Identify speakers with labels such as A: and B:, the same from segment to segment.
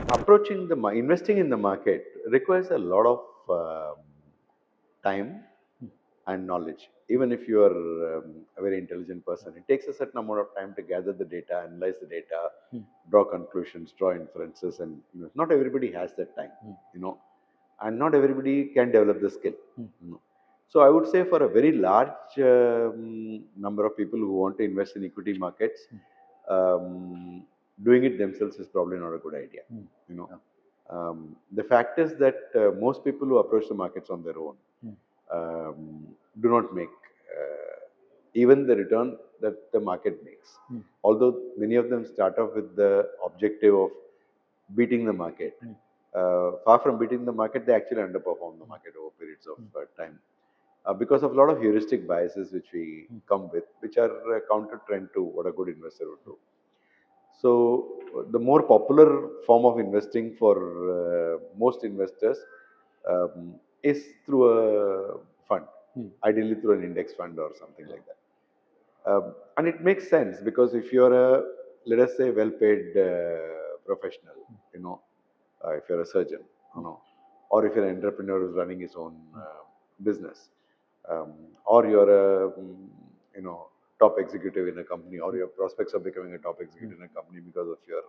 A: approaching investing in the market requires a lot of time and knowledge. Even if you are a very intelligent person, it takes a certain amount of time to gather the data, analyze the data, draw conclusions, draw inferences, and not everybody has that time, you know, and not everybody can develop the skill. So I would say for a very large number of people who want to invest in equity markets, doing it themselves is probably not a good idea. You know, the fact is that most people who approach the markets on their own do not make even the return that the market makes. Although many of them start off with the objective of beating the market, far from beating the market, they actually underperform the market over periods of time because of a lot of heuristic biases which we come with, which are counter trend to what a good investor would do. So, the more popular form of investing for most investors is through a fund, ideally through an index fund or something like that. And it makes sense because if you're a, let us say, well-paid professional, you know, if you're a surgeon, you know, or if you're an entrepreneur who's running his own business, um, or you're a, you know, top executive in a company, or your prospects of becoming a top executive in a company because of your,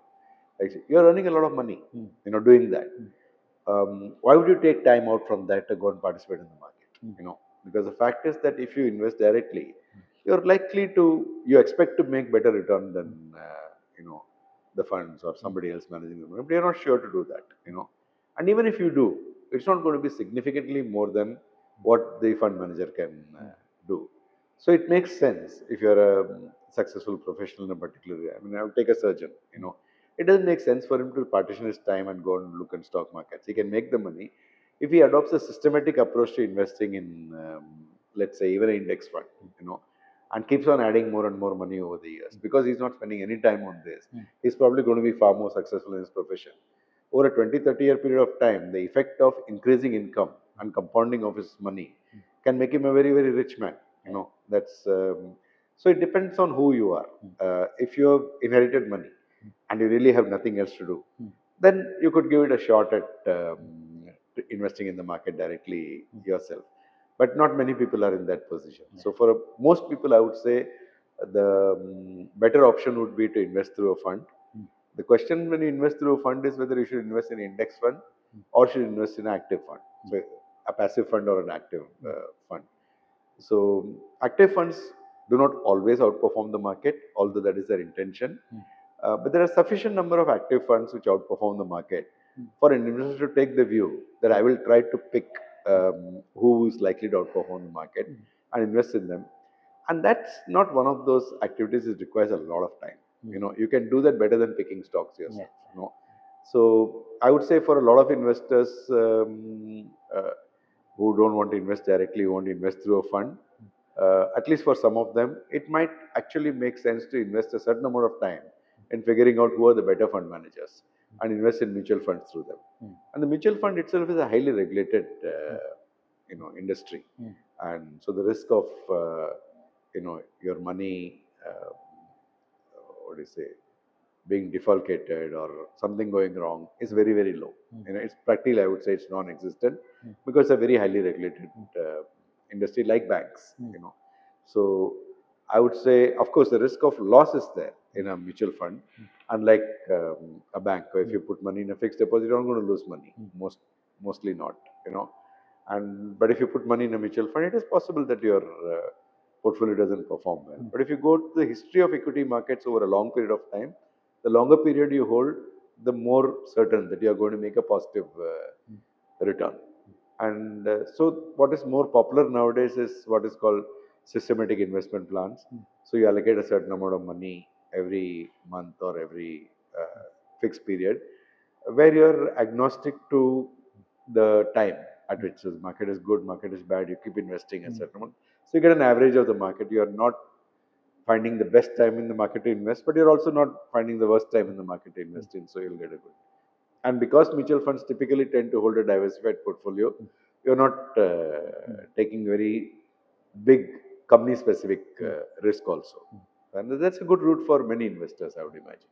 A: you're earning a lot of money, you know, doing that. Why would you take time out from that to go and participate in the market? You know, because the fact is that if you invest directly, you're likely to, you expect to make better return than you know, the funds or somebody else managing the money, but you're not sure to do that. You know, and even if you do, it's not going to be significantly more than what the fund manager can do. So it makes sense if you're a successful professional in a particular area. I mean, I would take a surgeon. You know, it doesn't make sense for him to partition his time and go and look in stock markets. He can make the money if he adopts a systematic approach to investing in, let's say, even an index fund, you know, and keeps on adding more and more money over the years. Because he's not spending any time on this, he's probably going to be far more successful in his profession. Over a 20, 30-year period of time, the effect of increasing income and compounding of his money can make him a very, very rich man. You know, that's so it depends on who you are. If you have inherited money and you really have nothing else to do, then you could give it a shot at investing in the market directly yourself. But not many people are in that position. So for most people, I would say the better option would be to invest through a fund. The question when you invest through a fund is whether you should invest in an index fund or should invest in an active fund, so a passive fund or an active fund. So active funds do not always outperform the market, although that is their intention. But there are sufficient number of active funds which outperform the market for an investor to take the view that I will try to pick who is likely to outperform the market and invest in them. And that's not one of those activities that requires a lot of time. You know, you can do that better than picking stocks yourself. You know, so I would say for a lot of investors who don't want to invest directly, who want to invest through a fund, at least for some of them, it might actually make sense to invest a certain amount of time in figuring out who are the better fund managers and invest in mutual funds through them. And the mutual fund itself is a highly regulated, you know, industry, and so the risk of you know, your money, what do you say, being defalcated or something going wrong is very, very low. You know, it's practically, I would say, it's non-existent because it's a very highly regulated industry like banks. You know, so I would say, of course, the risk of loss is there in a mutual fund, unlike a bank where if you put money in a fixed deposit, you're not going to lose money. Mostly not. You know, and but if you put money in a mutual fund, it is possible that your portfolio doesn't perform well. But if you go to the history of equity markets over a long period of time, the longer period you hold, the more certain that you are going to make a positive return. And so, what is more popular nowadays is what is called systematic investment plans. So, you allocate a certain amount of money every month or every fixed period, where you're agnostic to the time at which the market is good, market is bad. You keep investing a certain amount, so you get an average of the market. You are not finding the best time in the market to invest, but you're also not finding the worst time in the market to invest in, so you'll get a good. And because mutual funds typically tend to hold a diversified portfolio, you're not taking very big company specific risk also. And that's a good route for many investors, I would imagine.